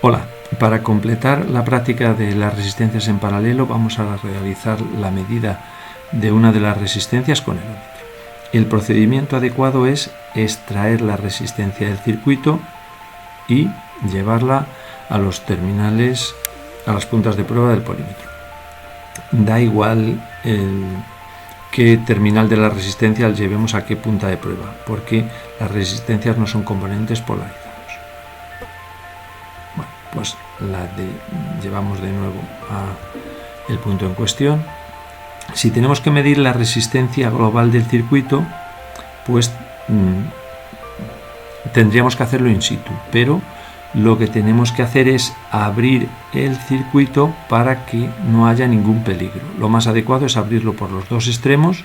Hola, para completar la práctica de las resistencias en paralelo vamos a realizar la medida de una de las resistencias con el ohmímetro. El procedimiento adecuado es extraer la resistencia del circuito y llevarla a los terminales, a las puntas de prueba del polímetro. Da igual qué terminal de la resistencia llevemos a qué punta de prueba, porque las resistencias no son componentes polarizados. Bueno, pues llevamos de nuevo al punto en cuestión. Si tenemos que medir la resistencia global del circuito, pues tendríamos que hacerlo in situ, pero lo que tenemos que hacer es abrir el circuito para que no haya ningún peligro. Lo más adecuado es abrirlo por los dos extremos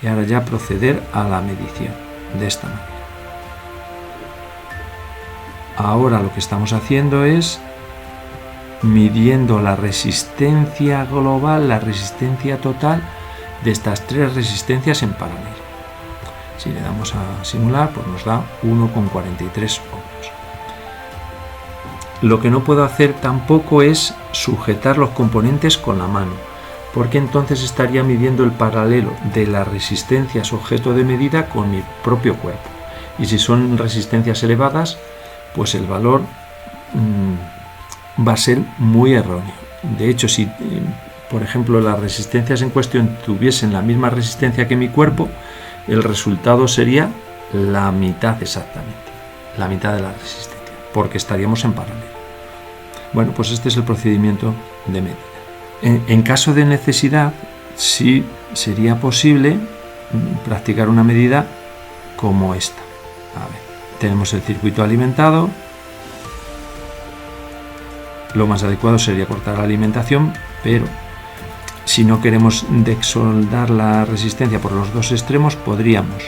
y ahora ya proceder a la medición de esta manera. Ahora lo que estamos haciendo es midiendo la resistencia global, la resistencia total de estas tres resistencias en paralelo. Si le damos a simular, pues nos da 1,43 ohms. Lo que no puedo hacer tampoco es sujetar los componentes con la mano, porque entonces estaría midiendo el paralelo de las resistencias objeto de medida con mi propio cuerpo. Y si son resistencias elevadas, pues el valor va a ser muy erróneo. De hecho, si por ejemplo las resistencias en cuestión tuviesen la misma resistencia que mi cuerpo, el resultado sería la mitad exactamente, la mitad de la resistencia, porque estaríamos en paralelo. Bueno, pues este es el procedimiento de medida. En caso de necesidad, sí sería posible practicar una medida como esta. A ver, tenemos el circuito alimentado. Lo más adecuado sería cortar la alimentación, pero si no queremos desoldar la resistencia por los dos extremos, podríamos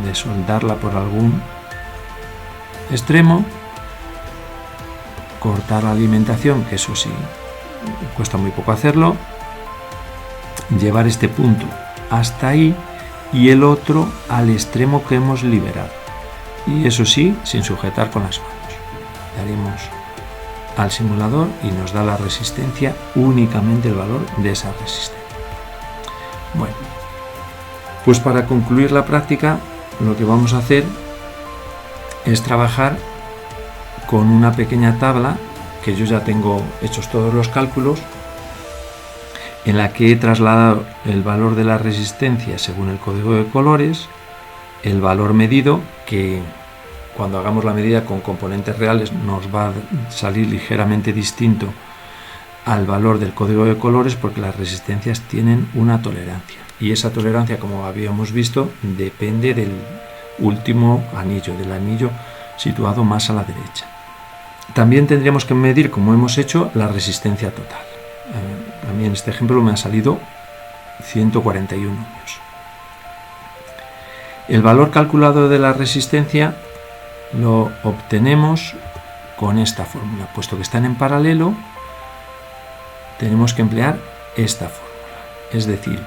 desoldarla por algún extremo, cortar la alimentación, que eso sí cuesta muy poco hacerlo, llevar este punto hasta ahí y el otro al extremo que hemos liberado, y eso sí, sin sujetar con las manos. Daremos al simulador y nos da la resistencia, únicamente el valor de esa resistencia. Bueno, pues para concluir la práctica, lo que vamos a hacer es trabajar con una pequeña tabla que yo ya tengo hechos todos los cálculos, en la que he trasladado el valor de la resistencia según el código de colores, el valor medido, que cuando hagamos la medida con componentes reales nos va a salir ligeramente distinto al valor del código de colores, porque las resistencias tienen una tolerancia, y esa tolerancia, como habíamos visto, depende del último anillo, del anillo situado más a la derecha. También tendríamos que medir, como hemos hecho, la resistencia total. A mí en este ejemplo me ha salido 141 ohmios. El valor calculado de la resistencia lo obtenemos con esta fórmula. Puesto que están en paralelo, tenemos que emplear esta fórmula. Es decir,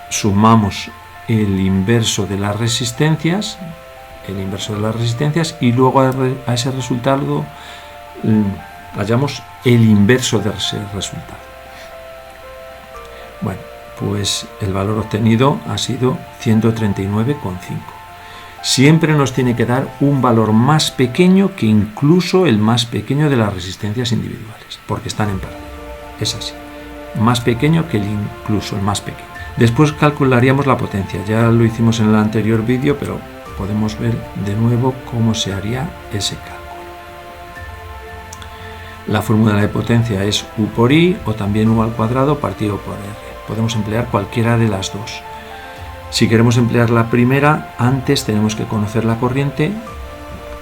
sumamos el inverso de las resistencias, y luego a ese resultado hallamos el inverso de ese resultado. Bueno, pues el valor obtenido ha sido 139,5. Siempre nos tiene que dar un valor más pequeño que incluso el más pequeño de las resistencias individuales, porque están en paralelo. Es así, más pequeño que incluso el más pequeño. Después calcularíamos la potencia. Ya lo hicimos en el anterior vídeo, pero podemos ver de nuevo cómo se haría ese cálculo. La fórmula de potencia es U por I, o también U al cuadrado partido por R. Podemos emplear cualquiera de las dos. Si queremos emplear la primera, antes tenemos que conocer la corriente,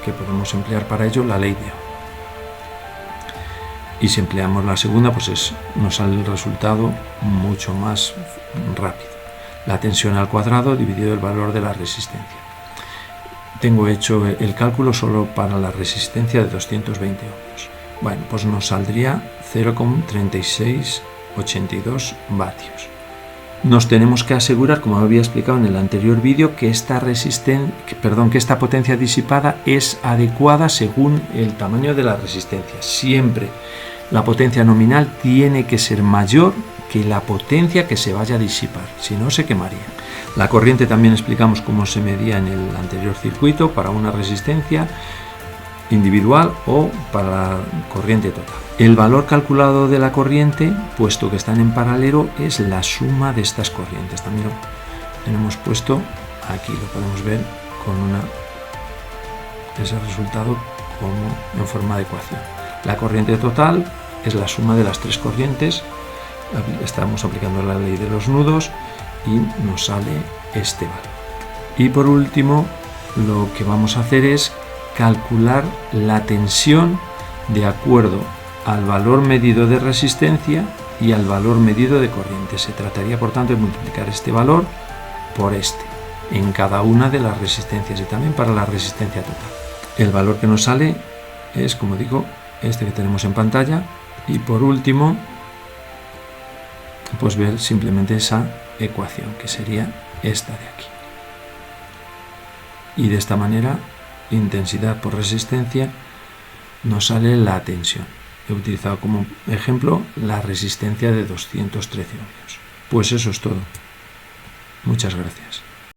que podemos emplear para ello la ley de Ohm. Y si empleamos la segunda, pues nos sale el resultado mucho más rápido. La tensión al cuadrado dividido el valor de la resistencia. Tengo hecho el cálculo solo para la resistencia de 220 ohmios. Bueno, pues nos saldría 0,3682 vatios. nos tenemos que asegurar, como había explicado en el anterior vídeo, que esta potencia disipada es adecuada según el tamaño de la resistencia. Siempre la potencia nominal tiene que ser mayor que la potencia que se vaya a disipar, si no se quemaría. La corriente también explicamos cómo se medía en el anterior circuito para una resistencia individual o para la corriente total. El valor calculado de la corriente, puesto que están en paralelo, es la suma de estas corrientes. También lo tenemos puesto aquí, lo podemos ver con ese resultado como en forma de ecuación. La corriente total es la suma de las tres corrientes. Estamos aplicando la ley de los nudos y nos sale este valor. Y por último, lo que vamos a hacer es calcular la tensión de acuerdo al valor medido de resistencia y al valor medido de corriente. Se trataría, por tanto, de multiplicar este valor por este en cada una de las resistencias y también para la resistencia total. El valor que nos sale es, como digo, este que tenemos en pantalla, y por último, pues ver simplemente esa ecuación, que sería esta de aquí. Y de esta manera, intensidad por resistencia, nos sale la tensión. He utilizado como ejemplo la resistencia de 213 ohmios. Pues eso es todo. Muchas gracias.